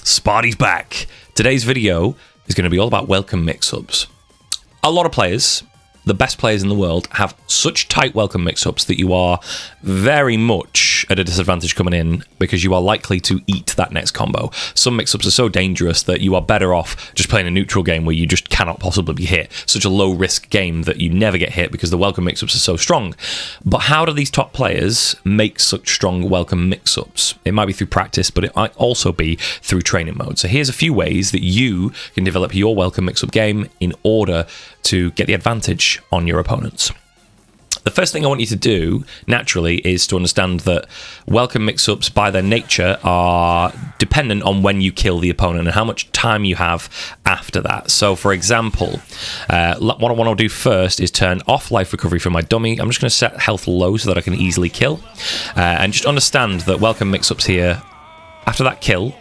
Sparty's back. Today's video is going to be all about welcome mix-ups. A lot of players, the best players in the world, have such tight welcome mix-ups that you are very much at a disadvantage coming in because you are likely to eat that next combo. Some mix-ups are so dangerous that you are better off just playing a neutral game where you just cannot possibly be hit. Such a low-risk game that you never get hit because the welcome mix-ups are so strong. But how do these top players make such strong welcome mix-ups? It might be through practice, but it might also be through training mode. So here's a few ways that you can develop your welcome mix-up game in order to get the advantage on your opponents. The first thing I want you to do, naturally, is to understand that welcome mix-ups, by their nature, are dependent on when you kill the opponent and how much time you have after that. So, for example, what I want to do first is turn off life recovery from my dummy. I'm just going to set health low so that I can easily kill. And just understand that welcome mix-ups here, after that kill,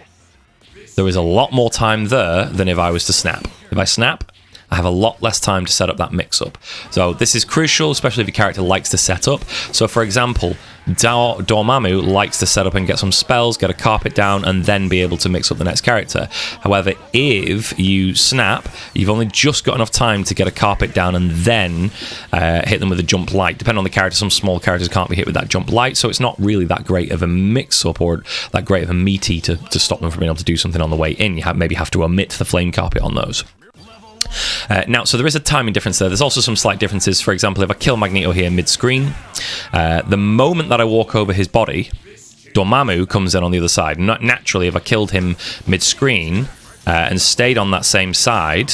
there is a lot more time there than if I was to snap. If I snap, I have a lot less time to set up that mix-up. So this is crucial, especially if your character likes to set up. So for example, Dormammu likes to set up and get some spells, get a carpet down, and then be able to mix up the next character. However, if you snap, you've only just got enough time to get a carpet down and then hit them with a jump light. Depending on the character, some small characters can't be hit with that jump light, so it's not really that great of a mix-up or that great of a meaty to stop them from being able to do something on the way in. You maybe have to omit the flame carpet on those. Now, so there is a timing difference there. There's also some slight differences. For example, if I kill Magneto here mid-screen, the moment that I walk over his body, Dormammu comes in on the other side. Naturally, if I killed him mid-screen and stayed on that same side,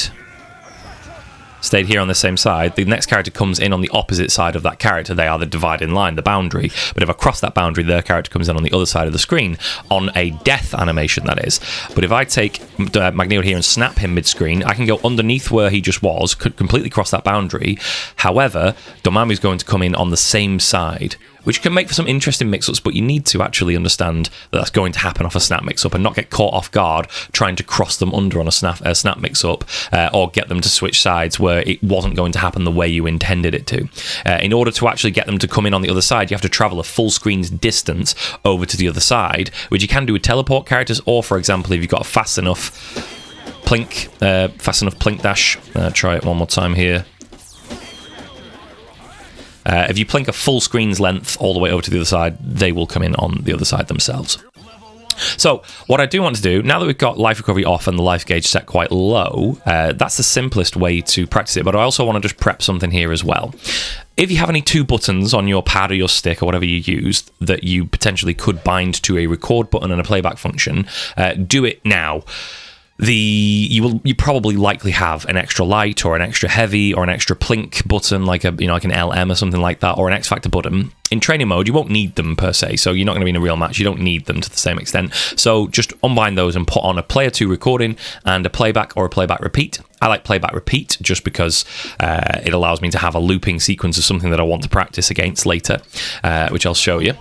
stayed here on the same side, the next character comes in on the opposite side of that character. They are the dividing line, the boundary. But if I cross that boundary, their character comes in on the other side of the screen, on a death animation, that is. But if I take Magneto here and snap him mid-screen, I can go underneath where he just was, could completely cross that boundary. However, Dormammu is going to come in on the same side, which can make for some interesting mix-ups, but you need to actually understand that that's going to happen off a snap mix-up and not get caught off guard trying to cross them under on a snap mix-up or get them to switch sides where it wasn't going to happen the way you intended it to. In order to actually get them to come in on the other side, you have to travel a full screen's distance over to the other side, which you can do with teleport characters, or, for example, if you've got a fast enough plink dash. Try it one more time here. If you plink a full screen's length all the way over to the other side, they will come in on the other side themselves. So what I do want to do, now that we've got life recovery off and the life gauge set quite low, that's the simplest way to practice it, but I also want to just prep something here as well. If you have any 2 buttons on your pad or your stick or whatever you use that you potentially could bind to a record button and a playback function, do it now. You probably likely have an extra light or an extra heavy or an extra plink button like an LM or something like that, or an X Factor button. In training mode, you won't need them per se, so you're not going to be in a real match. You don't need them to the same extent. So just unbind those and put on a player 2 recording and a playback or a playback repeat. I like playback repeat just because it allows me to have a looping sequence of something that I want to practice against later, which I'll show you.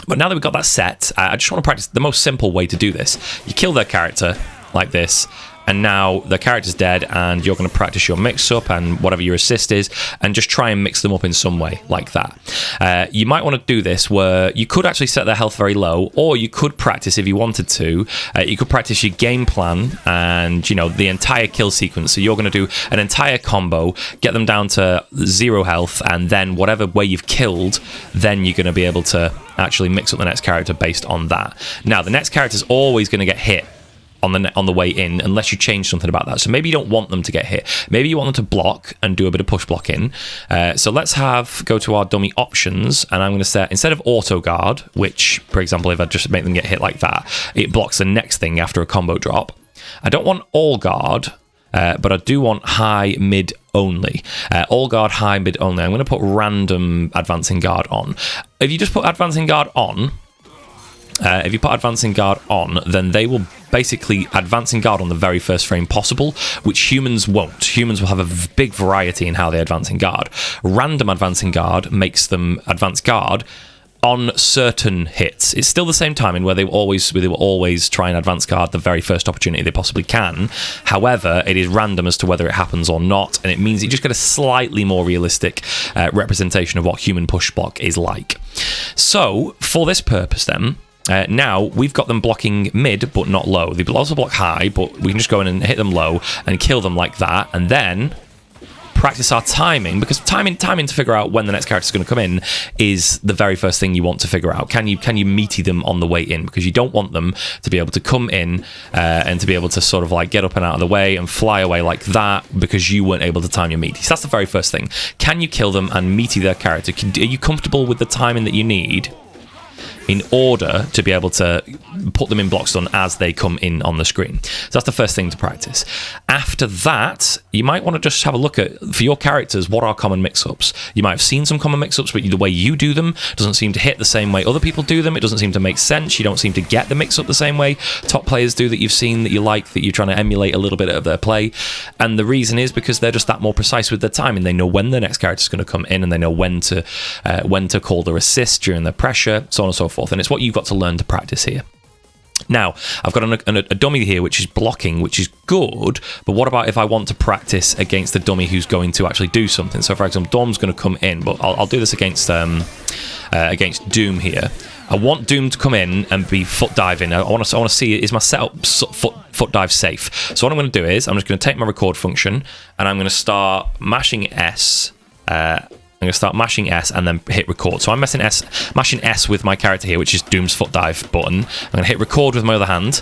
But now that we've got that set, I just want to practice the most simple way to do this. You kill their character like this, and now the character's dead, and you're going to practice your mix-up and whatever your assist is, and just try and mix them up in some way like that. You might want to do this where you could actually set their health very low, or you could practice, if you wanted to, you could practice your game plan and, the entire kill sequence. So you're going to do an entire combo, get them down to 0 health, and then whatever way you've killed, then you're going to be able to actually mix up the next character based on that. Now, the next character's always going to get hit on the way in, unless you change something about that. So maybe you don't want them to get hit. Maybe you want them to block and do a bit of push blocking. So let's go to our dummy options, and I'm going to set, instead of auto guard, which, for example, if I just make them get hit like that, it blocks the next thing after a combo drop. I don't want all guard, but I do want high, mid only. All guard, high, mid only. I'm going to put random advancing guard on. If you just put advancing guard on, then they will basically advancing guard on the very first frame possible, which humans won't. Humans will have a big variety in how they advancing guard. Random advancing guard makes them advance guard on certain hits. It's still the same timing where they will always try and advance guard the very first opportunity they possibly can. However, it is random as to whether it happens or not, and it means you just get a slightly more realistic representation of what human push block is like. So, for this purpose then, Now we've got them blocking mid but not low. They also block high, but we can just go in and hit them low and kill them like that, and then practice our timing, because timing to figure out when the next character is going to come in is the very first thing you want to figure out. Can you meaty them on the way in? Because you don't want them to be able to come in and to be able to sort of like get up and out of the way and fly away like that because you weren't able to time your meaty. So that's the very first thing. Can you kill them and meaty their character? Are you comfortable with the timing that you need in order to be able to put them in block stun as they come in on the screen? So that's the first thing to practice. After that, you might want to just have a look at, for your characters, what are common mix-ups. You might have seen some common mix-ups, but the way you do them doesn't seem to hit the same way other people do them. It doesn't seem to make sense. You don't seem to get the mix-up the same way top players do that you've seen, that you like, that you're trying to emulate a little bit of their play. And the reason is because they're just that more precise with their timing. They know when the next character's going to come in, and they know when to call their assist during the pressure, so on and so forth. And it's what you've got to learn to practice here. Now, I've got a dummy here which is blocking, which is good, but what about if I want to practice against the dummy who's going to actually do something? So, for example, Dom's going to come in, but I'll do this against Doom here. I want Doom to come in and be foot diving. I want to see, is my setup foot dive safe? So what I'm going to do is I'm just going to take my record function and I'm going to start mashing S. I'm going to start mashing S and then hit record. So I'm mashing S with my character here, which is Doom's foot dive button. I'm going to hit record with my other hand,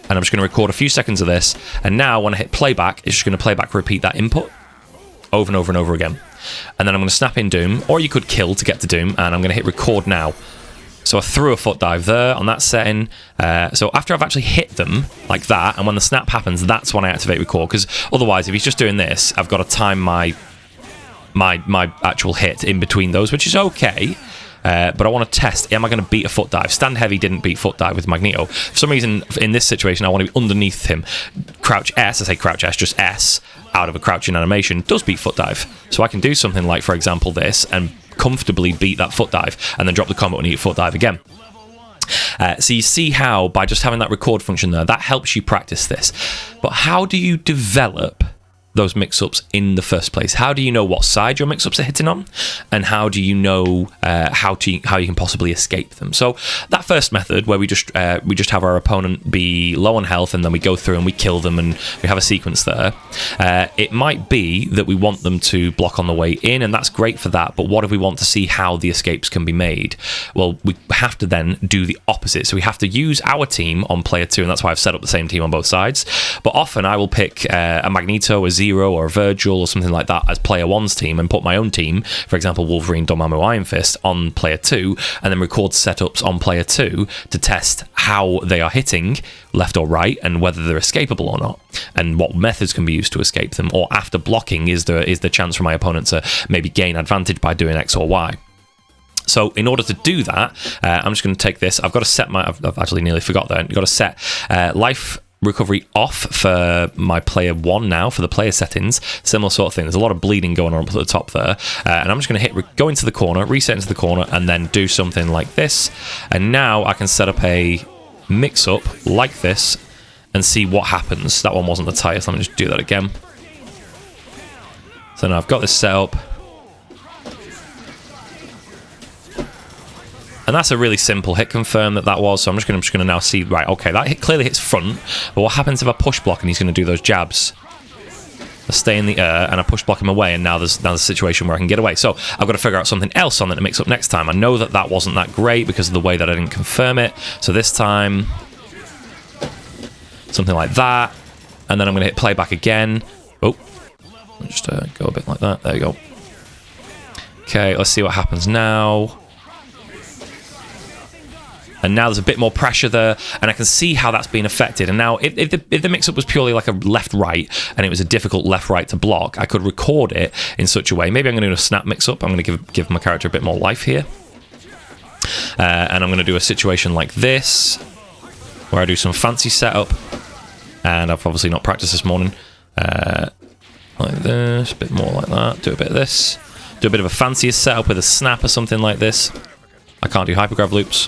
and I'm just going to record a few seconds of this. And now when I hit playback, it's just going to playback repeat that input over and over and over again. And then I'm going to snap in Doom, or you could kill to get to Doom, and I'm going to hit record now. So I threw a foot dive there on that setting. So after I've actually hit them like that, and when the snap happens, that's when I activate record. Because otherwise, if he's just doing this, I've got to time my actual hit in between those, which is okay, but I want to test, am I going to beat a foot dive? Stand heavy didn't beat foot dive with Magneto. For some reason, in this situation, I want to be underneath him. Crouch S, I say crouch S, just S, out of a crouching animation, does beat foot dive. So I can do something like, for example, this, and comfortably beat that foot dive, and then drop the combo and hit foot dive again. So you see how, by just having that record function there, that helps you practice this. But how do you develop those mix-ups in the first place? How do you know what side your mix-ups are hitting on, and how do you know how you can possibly escape them? So that first method, where we just have our opponent be low on health, and then we go through and we kill them, and we have a sequence there. It might be that we want them to block on the way in, and that's great for that. But what if we want to see how the escapes can be made? Well, we have to then do the opposite. So we have to use our team on player 2, and that's why I've set up the same team on both sides. But often I will pick a Magneto, a Zero, or a Virgil, or something like that as player 1's team, and put my own team, for example Wolverine, Dormammu, Iron Fist, on player 2, and then record setups on player 2 to test how they are hitting left or right, and whether they're escapable or not, and what methods can be used to escape them. Or after blocking, is the chance for my opponent to maybe gain advantage by doing X or Y. So in order to do that, I'm just going to take this. I've got to set my, I've actually nearly forgot that. I've got to set life recovery off for my player 1 now, for the player settings. Similar sort of thing. There's a lot of bleeding going on up at the top there. And I'm just going to go into the corner, reset into the corner, and then do something like this. And now I can set up a mix-up like this and see what happens. That one wasn't the tightest. Let me just do that again. So now I've got this set up. And that's a really simple hit confirm that was. So I'm just going to now see, right, okay, that hit clearly hits front. But what happens if I push block and he's going to do those jabs? I stay in the air and I push block him away, and now there's a situation where I can get away. So I've got to figure out something else on it to mix up next time. I know that wasn't that great because of the way that I didn't confirm it. So this time, something like that. And then I'm going to hit playback again. Oh, just go a bit like that. There you go. Okay, let's see what happens now. And now there's a bit more pressure there, and I can see how that's been affected. And now, if the mix-up was purely like a left-right, and it was a difficult left-right to block, I could record it in such a way. Maybe I'm going to do a snap mix-up. I'm going to give my character a bit more life here. And I'm going to do a situation like this, where I do some fancy setup. And I've obviously not practiced this morning. Like this, a bit more like that. Do a bit of this. Do a bit of a fancier setup with a snap or something like this. I can't do hypergrav loops.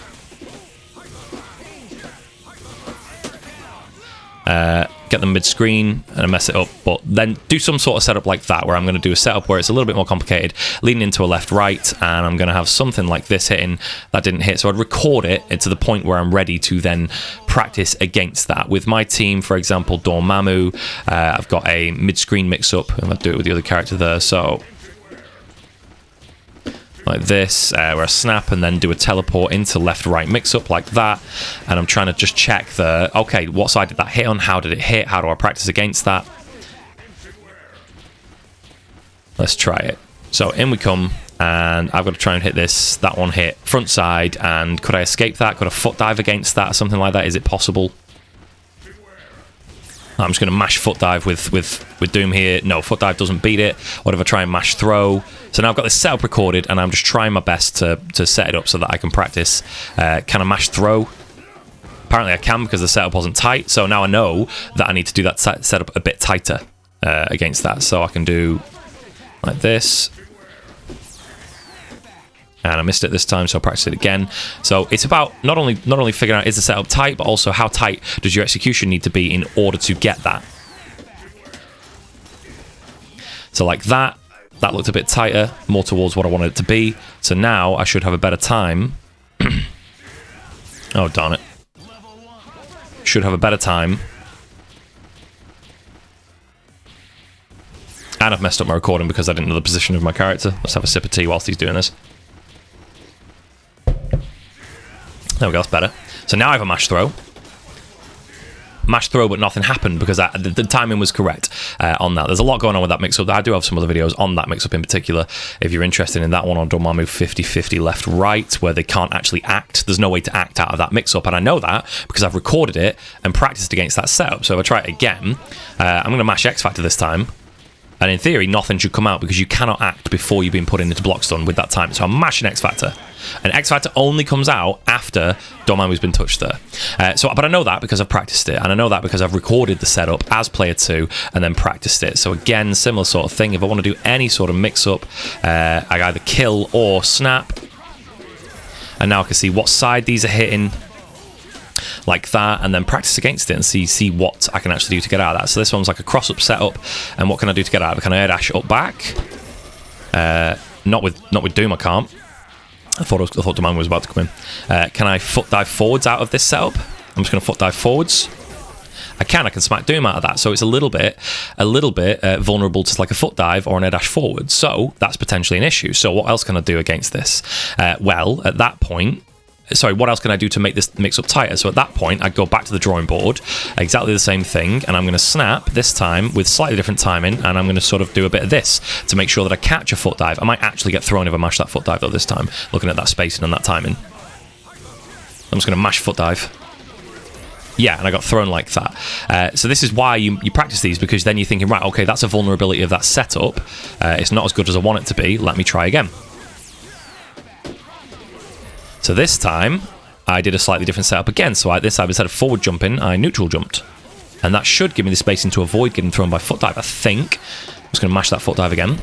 get them mid-screen and I mess it up, but then do some sort of setup like that, where I'm going to do a setup where it's a little bit more complicated, leaning into a left-right, and I'm going to have something like this hitting that didn't hit. So I'd record it to the point where I'm ready to then practice against that. With my team, for example, Dormammu, I've got a mid-screen mix-up, and I'll do it with the other character there, so like this, where I snap and then do a teleport into left-right mix-up like that, and I'm trying to just check okay, what side did that hit on, how did it hit, how do I practice against that? Let's try it. So in we come, and I've got to try and hit this. That one hit front side, and could I escape that? Could I foot dive against that or something like that? Is it possible? I'm just going to mash foot dive with Doom here. No, foot dive doesn't beat it. What if I try and mash throw? So now I've got this setup recorded, and I'm just trying my best to set it up so that I can practice. Can I mash throw? Apparently I can, because the setup wasn't tight. So now I know that I need to do that setup a bit tighter against that. So I can do like this. And I missed it this time, so I'll practice it again. So it's about not only figuring out is the setup tight, but also how tight does your execution need to be in order to get that. So like that looked a bit tighter, more towards what I wanted it to be. So now I should have a better time. Oh, darn it. Should have a better time. And I've messed up my recording because I didn't know the position of my character. Let's have a sip of tea whilst he's doing this. There we go, that's better. So now I have a mash throw. Mash throw, but nothing happened because the timing was correct on that. There's a lot going on with that mix-up. I do have some other videos on that mix-up in particular, if you're interested in that one on Dormammu 50-50 left-right, where they can't actually act. There's no way to act out of that mix-up, and I know that because I've recorded it and practiced against that setup. So if I try it again, I'm going to mash X-Factor this time. And in theory, nothing should come out because you cannot act before you've been put into block stun with that time. So I'm mashing X-Factor. And X-Factor only comes out after Dormammu's been touched there. But I know that because I've practiced it. And I know that because I've recorded the setup as player 2 and then practiced it. So again, similar sort of thing. If I want to do any sort of mix-up, I either kill or snap. And now I can see what side these are hitting. Like that, and then practice against it and see what I can actually do to get out of that. So this one's like a cross-up setup, and what can I do to get out of it? Can I air dash up back? Not with Doom, I can't. I thought Dormammu was about to come in. Can I foot dive forwards out of this setup? I'm just going to foot dive forwards. I can smack Doom out of that, so it's a little bit vulnerable to like a foot dive or an air dash forward. So that's potentially an issue. So what else can I do against this? Well, at that point. Sorry, what else can I do to make this mix-up tighter? So at that point, I'd go back to the drawing board, exactly the same thing, and I'm going to snap this time with slightly different timing, and I'm going to sort of do a bit of this to make sure that I catch a foot dive. I might actually get thrown if I mash that foot dive, though, this time, looking at that spacing and that timing. I'm just going to mash foot dive. Yeah, and I got thrown like that. So this is why you practice these, because then you're thinking, right, okay, that's a vulnerability of that setup. It's not as good as I want it to be. Let me try again. So this time, I did a slightly different setup again. So this time, instead of forward jumping, I neutral jumped. And that should give me the spacing to avoid getting thrown by foot dive, I think. I'm just going to mash that foot dive again.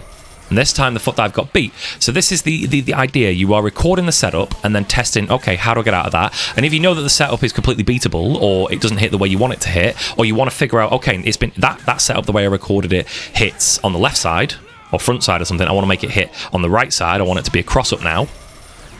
And this time, the foot dive got beat. So this is the idea. You are recording the setup and then testing, okay, how do I get out of that? And if you know that the setup is completely beatable, or it doesn't hit the way you want it to hit, or you want to figure out, okay, it's been that setup, the way I recorded it, hits on the left side, or front side or something. I want to make it hit on the right side. I want it to be a cross-up now.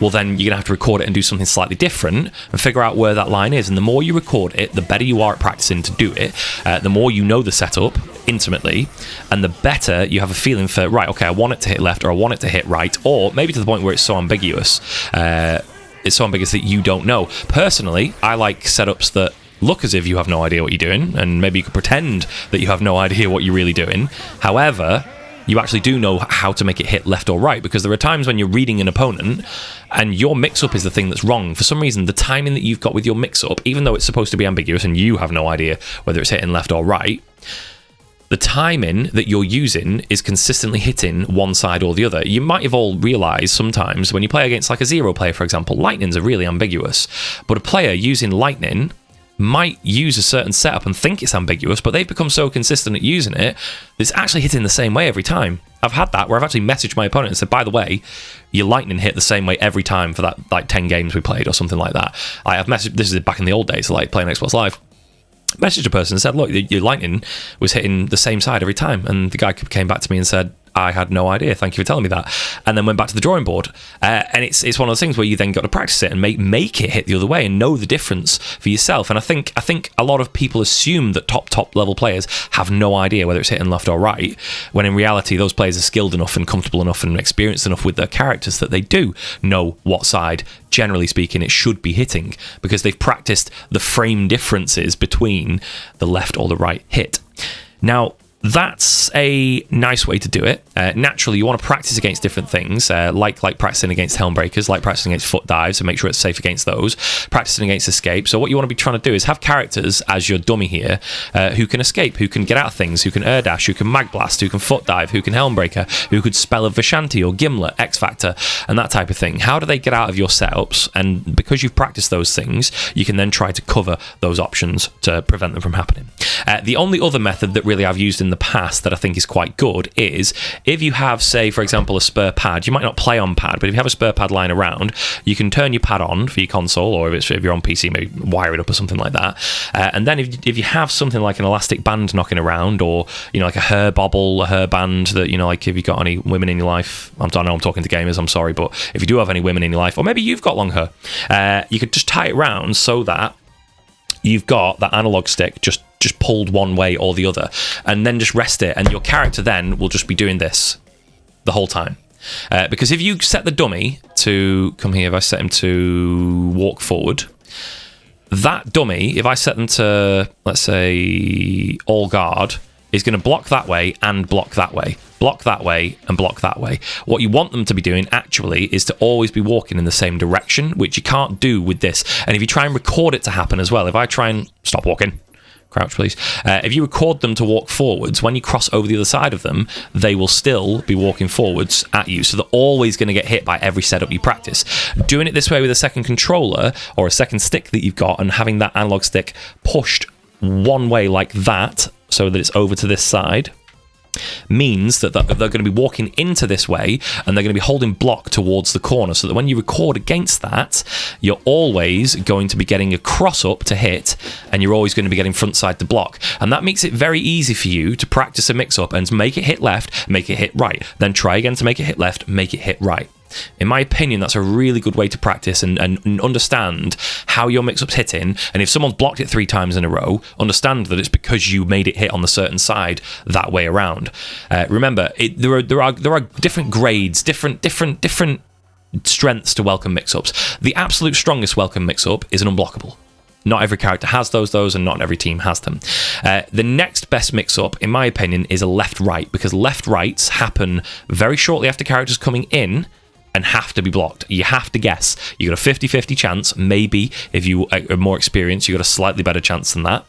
Well, then you're going to have to record it and do something slightly different and figure out where that line is. And the more you record it, the better you are at practicing to do it. The more you know the setup intimately, and the better you have a feeling for, right, okay, I want it to hit left, or I want it to hit right, or maybe to the point where it's so ambiguous. It's so ambiguous that you don't know. Personally, I like setups that look as if you have no idea what you're doing, and maybe you could pretend that you have no idea what you're really doing. However, you actually do know how to make it hit left or right, because there are times when you're reading an opponent and your mix-up is the thing that's wrong. For some reason, the timing that you've got with your mix-up, even though it's supposed to be ambiguous and you have no idea whether it's hitting left or right, the timing that you're using is consistently hitting one side or the other. You might have all realised sometimes when you play against like a zero player, for example, lightnings are really ambiguous, but a player using lightning might use a certain setup and think it's ambiguous, but they've become so consistent at using it, it's actually hitting the same way every time. I've had that where I've actually messaged my opponent and said, by the way, your lightning hit the same way every time for that like 10 games we played or something like that. I have messaged, this is back in the old days, like playing Xbox Live. messaged a person and said, look, your lightning was hitting the same side every time. And the guy came back to me and said, I had no idea. Thank you for telling me that. And then went back to the drawing board. And it's one of those things where you then got to practice it and make it hit the other way and know the difference for yourself. And I think a lot of people assume that top level players have no idea whether it's hitting left or right, when in reality those players are skilled enough and comfortable enough and experienced enough with their characters that they do know what side, generally speaking, it should be hitting, because they've practiced the frame differences between the left or the right hit. Now, that's a nice way to do it. Naturally, you want to practice against different things, like practicing against helmbreakers, like practicing against foot dives, and make sure it's safe against those, practicing against escape. So what you want to be trying to do is have characters as your dummy here, who can escape, who can get out of things, who can air dash, who can mag blast, who can foot dive, who can helmbreaker, who could spell a Vishanti or Gimlet, X Factor, and that type of thing. How do they get out of your setups? And because you've practiced those things, you can then try to cover those options to prevent them from happening. The only other method that really I've used in the past that I think is quite good is if you have, say, for example, a spare pad. You might not play on pad, but if you have a spare pad lying around, you can turn your pad on for your console, or if you're on PC, maybe wire it up or something like that. And then if you have something like an elastic band knocking around, or like a hair bobble, a hair band that like if you've got any women in your life, I know I'm talking to gamers, I'm sorry, but if you do have any women in your life, or maybe you've got long hair, you could just tie it round so that you've got that analog stick just pulled one way or the other, and then just rest it, and your character then will just be doing this the whole time. Because if you set the dummy to come here, if I set him to walk forward, that dummy, if I set them to, let's say, all guard, is going to block that way and block that way, block that way and block that way. What you want them to be doing actually is to always be walking in the same direction, which you can't do with this. And if you try and record it to happen as well, if I try and stop walking, crouch please, if you record them to walk forwards, when you cross over the other side of them, they will still be walking forwards at you, so they're always going to get hit by every setup you practice. Doing it this way with a second controller or a second stick that you've got, and having that analog stick pushed one way like that so that it's over to this side, means that they're going to be walking into this way, and they're going to be holding block towards the corner, so that when you record against that, you're always going to be getting a cross up to hit, and you're always going to be getting front side to block. And that makes it very easy for you to practice a mix up and make it hit left, make it hit right, then try again to make it hit left, make it hit right. In my opinion, that's a really good way to practice and understand how your mix-up's hitting. And if someone's blocked it 3 times in a row, understand that it's because you made it hit on the certain side that way around. Remember, there are different grades, different strengths to welcome mix-ups. The absolute strongest welcome mix-up is an unblockable. Not every character has those, and not every team has them. The next best mix-up, in my opinion, is a left-right, because left-rights happen very shortly after characters coming in and have to be blocked. You have to guess. You got a 50-50 chance. Maybe if you are more experienced, you got a slightly better chance than that.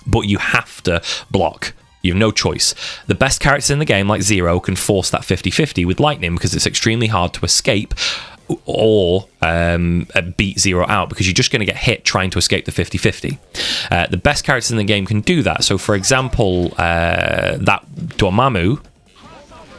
But you have to block. You have no choice. The best characters in the game, like Zero, can force that 50-50 with Lightning, because it's extremely hard to escape or beat Zero out, because you're just going to get hit trying to escape the 50-50. The best characters in the game can do that. So, for example, that Dormammu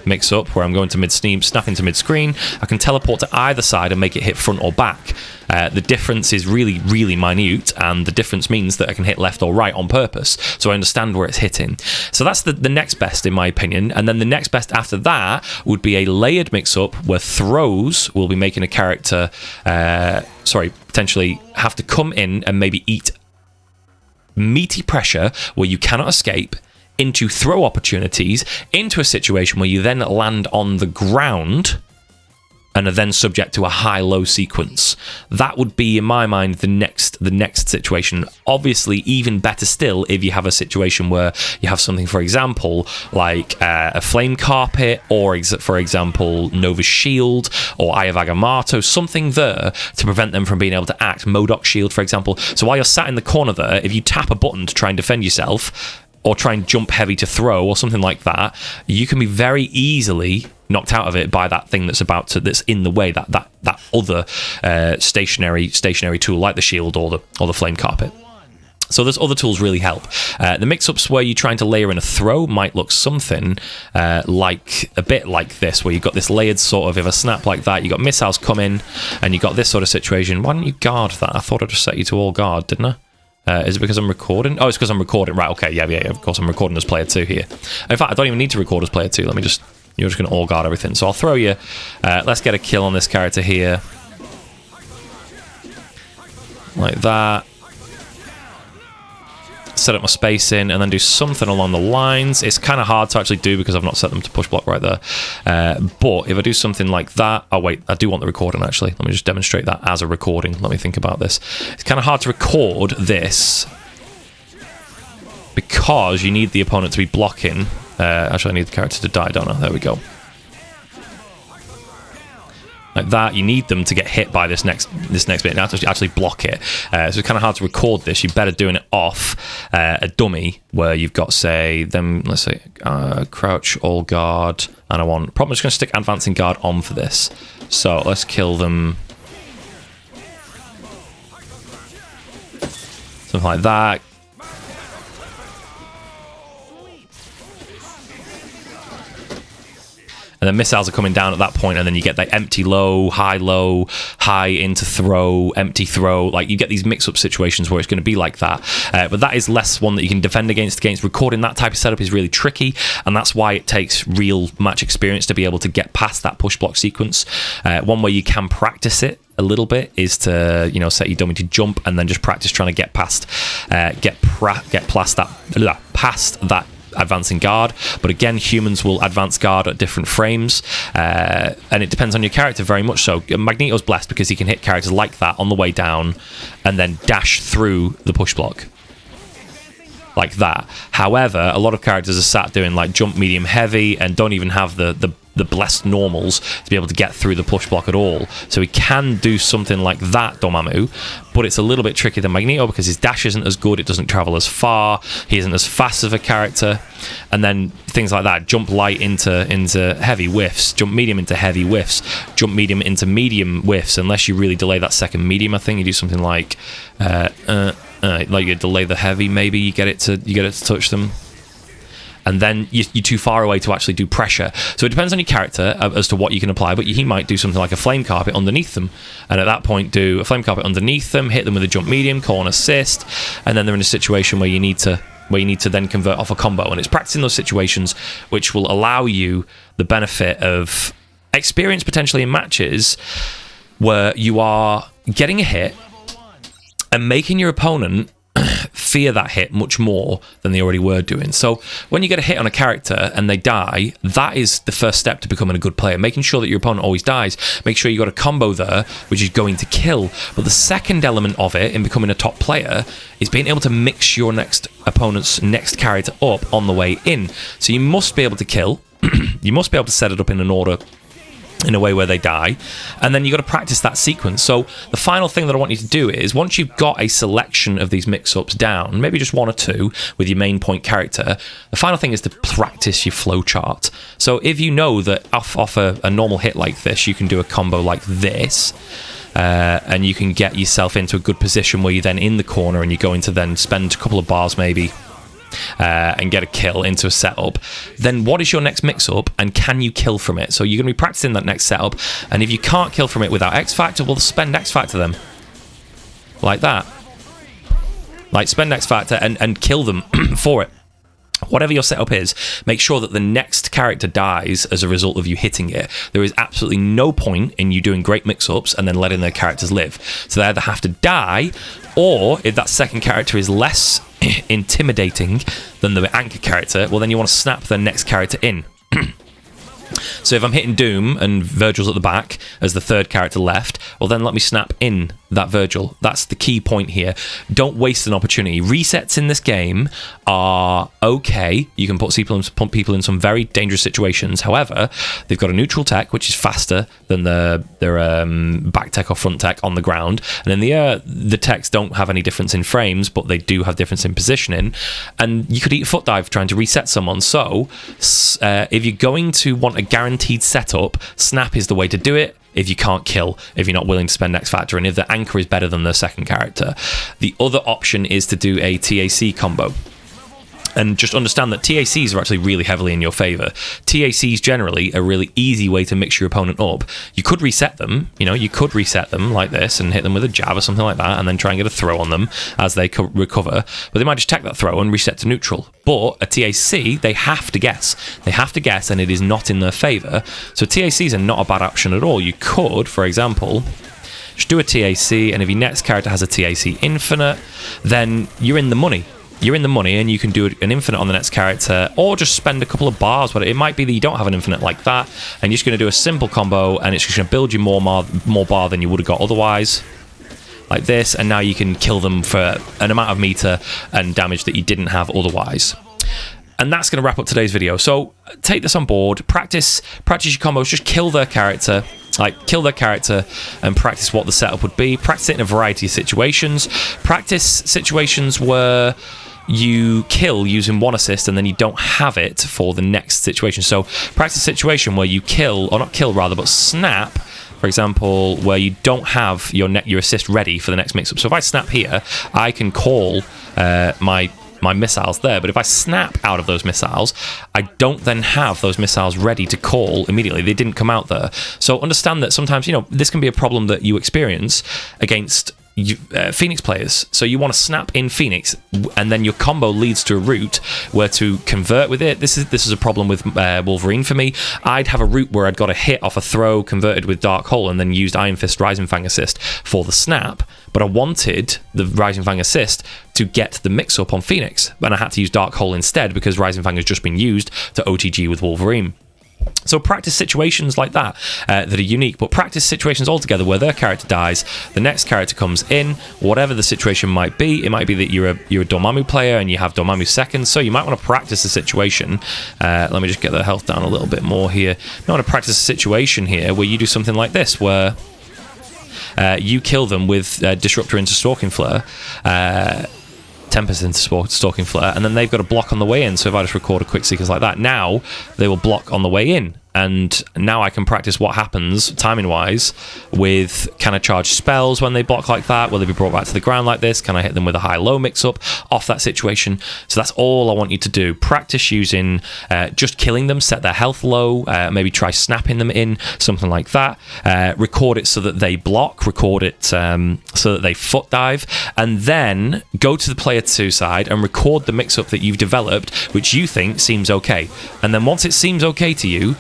mix up where I'm going to mid-steam, snap into mid-screen, I can teleport to either side and make it hit front or back. The difference is really, really minute, and the difference means that I can hit left or right on purpose, so I understand where it's hitting. So that's the next best, in my opinion. And then the next best after that would be a layered mix-up where throws will be making a character, potentially have to come in and maybe eat meaty pressure where you cannot escape, into throw opportunities, into a situation where you then land on the ground and are then subject to a high-low sequence. That would be, in my mind, the next situation. Obviously, even better still if you have a situation where you have something, for example, like a flame carpet, or for example, Nova's shield, or Eye of Agamotto, something there to prevent them from being able to act. Modok shield, for example. So while you're sat in the corner there, if you tap a button to try and defend yourself, or try and jump heavy to throw, or something like that, you can be very easily knocked out of it by that thing that's in the way, that other stationary tool, like the shield or the flame carpet. So there's other tools really help. The mix-ups where you're trying to layer in a throw might look something like a bit like this, where you've got this layered sort of, if a snap like that, you got missiles come in, and you got this sort of situation. Why didn't you guard that? I thought I just set you to all guard, didn't I? Is it because I'm recording? Oh, it's because I'm recording. Right, okay, yeah, of course I'm recording as player 2 here. In fact, I don't even need to record as player 2. Let me just... You're just going to all guard everything. So I'll throw you. Let's get a kill on this character here. Like that. Set up my spacing and then do something along the lines. It's kind of hard to actually do because I've not set them to push block right there. But if I do something like that... Oh, wait. I do want the recording, actually. Let me just demonstrate that as a recording. Let me think about this. It's kind of hard to record this because you need the opponent to be blocking. Actually, I need the character to die, don't I? There we go. Like that, you need them to get hit by this next bit and actually block it. So it's kind of hard to record this. You're better doing it off a dummy where you've got, say, them. Let's say crouch, all guard, and I want. Probably just going to stick advancing guard on for this. So let's kill them. Something like that. And then missiles are coming down at that point, and then you get that empty low, high into throw, empty throw. Like, you get these mix-up situations where it's going to be like that. But that is less one that you can defend against. Recording that type of setup is really tricky, and that's why it takes real match experience to be able to get past that push block sequence. One way you can practice it a little bit is to, you know, set your dummy to jump and then just practice trying to get past that advancing guard. But again, humans will advance guard at different frames, and it depends on your character very much so. Magneto's blessed because he can hit characters like that on the way down and then dash through the push block like that. However, a lot of characters are sat doing like jump, medium, heavy and don't even have the blessed normals to be able to get through the push block at all. So he can do something like that, Dormammu, but it's a little bit trickier than Magneto because his dash isn't as good, it doesn't travel as far, he isn't as fast of a character, and then things like that. Jump light into heavy whiffs, jump medium into heavy whiffs, jump medium into medium whiffs, unless you really delay that second medium. I think you do something like you delay the heavy, maybe you get it to touch them. And then you're too far away to actually do pressure. So it depends on your character as to what you can apply, but he might do something like a flame carpet underneath them. And at that point, do a flame carpet underneath them, hit them with a jump medium, call an assist, and then they're in a situation where you need to then convert off a combo. And it's practicing those situations which will allow you the benefit of experience potentially in matches where you are getting a hit and making your opponent fear that hit much more than they already were doing. So when you get a hit on a character and they die, that is the first step to becoming a good player, making sure that your opponent always dies. Make sure you got a combo there which is going to kill. But the second element of it in becoming a top player is being able to mix your opponent's next character up on the way in. So you must be able to kill, you must be able to set it up in an order in a way where they die, and then you got to practice that sequence. So the final thing that I want you to do is, once you've got a selection of these mix-ups down, maybe just one or two with your main point character, the final thing is to practice your flowchart. So if you know that off a normal hit like this, you can do a combo like this, and you can get yourself into a good position where you're then in the corner and you're going to then spend a couple of bars maybe and get a kill into a setup, then what is your next mix-up and can you kill from it? So you're going to be practicing that next setup, and if you can't kill from it without X-Factor, well, spend X-Factor them. Like that. Like, spend X-Factor and kill them for it. Whatever your setup is, make sure that the next character dies as a result of you hitting it. There is absolutely no point in you doing great mix-ups and then letting their characters live. So they either have to die, or if that second character is less intimidating than the anchor character, well, then you want to snap the next character in. So if I'm hitting Doom and Virgil's at the back as the third character left, well, then let me snap in that Virgil. That's the key point here. Don't waste an opportunity. Resets in this game are okay. You can put people in some very dangerous situations. However, they've got a neutral tech, which is faster than their back tech or front tech on the ground. And in the air, the techs don't have any difference in frames, but they do have difference in positioning. And you could eat a foot dive trying to reset someone. So if you're going to want a guaranteed setup, snap is the way to do it. If you can't kill, if you're not willing to spend X Factor, and if the anchor is better than the second character. The other option is to do a TAC combo. And just understand that TACs are actually really heavily in your favor. TACs generally a really easy way to mix your opponent up. You could reset them, you could reset them like this and hit them with a jab or something like that, and then try and get a throw on them as they recover. But they might just take that throw and reset to neutral. But a TAC, they have to guess. They have to guess, and it is not in their favor. So TACs are not a bad option at all. You could, for example, just do a TAC, and if your next character has a TAC infinite, then you're in the money. You're in the money, and you can do an infinite on the next character, or just spend a couple of bars. But it might be that you don't have an infinite like that, and you're just going to do a simple combo, and it's just going to build you more bar than you would have got otherwise, like this. And now you can kill them for an amount of meter and damage that you didn't have otherwise. And that's going to wrap up today's video. So take this on board, practice your combos, just kill their character. Kill their character and practice what the setup would be. Practice it in a variety of situations. Practice situations where you kill using one assist and then you don't have it for the next situation. So practice a situation where you kill, or not kill rather, but snap, for example, where you don't have your assist ready for the next mix-up. So if I snap here, I can call my missiles there, but if I snap out of those missiles, I don't then have those missiles ready to call immediately. They didn't come out there. So understand that sometimes, this can be a problem that you experience against Phoenix players. So you want to snap in Phoenix, and then your combo leads to a route where to convert with it. This is a problem with Wolverine for me. I'd have a route where I'd got a hit off a throw, converted with Dark Hole, and then used Iron Fist Rising Fang assist for the snap. But I wanted the Rising Fang assist to get the mix-up on Phoenix, and I had to use Dark Hole instead because Rising Fang has just been used to OTG with Wolverine. So practice situations like that that are unique, but practice situations altogether where their character dies, the next character comes in, whatever the situation might be. It might be that you're a Dormammu player and you have Dormammu seconds, so you might want to practice a situation. Let me just get the health down a little bit more here. You want to practice a situation here where you do something like this, where you kill them with Disruptor into Stalking Flare, Tempest into Stalking Flare, and then they've got a block on the way in. So if I just record a quick sequence like that, now they will block on the way in. And now I can practice what happens timing-wise with, can I charge spells when they block like that? Will they be brought back to the ground like this? Can I hit them with a high-low mix-up off that situation? So that's all I want you to do. Practice using just killing them, set their health low, maybe try snapping them in, something like that. Record it so that they block, record it so that they foot dive, and then go to the player 2 side and record the mix-up that you've developed, which you think seems okay. And then once it seems okay to you,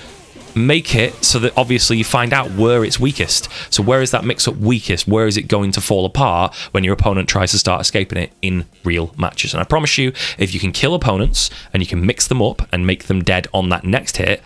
make it so that obviously you find out where it's weakest. So where is that mix-up weakest? Where is it going to fall apart when your opponent tries to start escaping it in real matches? And I promise you, if you can kill opponents and you can mix them up and make them dead on that next hit,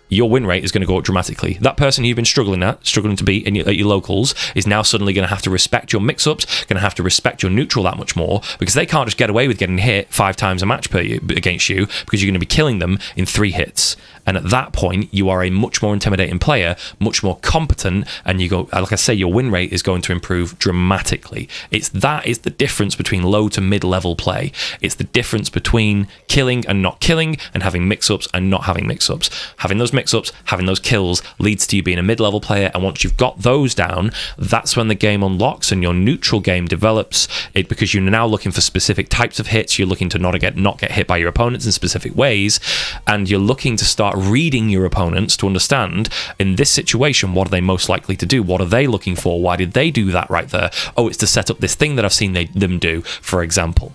your win rate is going to go up dramatically. That person you've been struggling to beat at your locals is now suddenly going to have to respect your mix-ups, going to have to respect your neutral that much more, because they can't just get away with getting hit 5 times a match against you, because you're going to be killing them in 3 hits. And at that point, you are a much more intimidating player, much more competent, and you go, like I say, your win rate is going to improve dramatically. That is the difference between low to mid-level play. It's the difference between killing and not killing, and having mix-ups and not having mix-ups. Having those mix-ups, having those kills leads to you being a mid-level player, and once you've got those down, that's when the game unlocks and your neutral game develops. Because you're now looking for specific types of hits, you're looking to not get hit by your opponents in specific ways, and you're looking to start reading your opponents to understand, in this situation, what are they most likely to do? What are they looking for? Why did they do that right there? Oh, it's to set up this thing that I've seen them do, for example.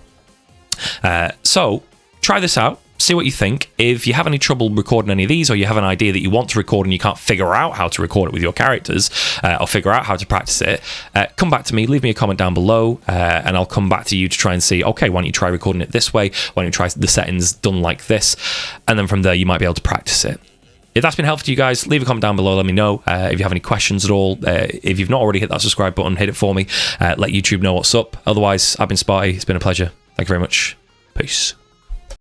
So try this out. See what you think. If you have any trouble recording any of these, or you have an idea that you want to record and you can't figure out how to record it with your characters, or figure out how to practice it, come back to me, leave me a comment down below, and I'll come back to you to try and see, okay, why don't you try recording it this way? Why don't you try the settings done like this? And then from there, you might be able to practice it. If that's been helpful to you guys, leave a comment down below. Let me know if you have any questions at all. If you've not already hit that subscribe button, hit it for me. Let YouTube know what's up. Otherwise, I've been Sparty. It's been a pleasure. Thank you very much. Peace.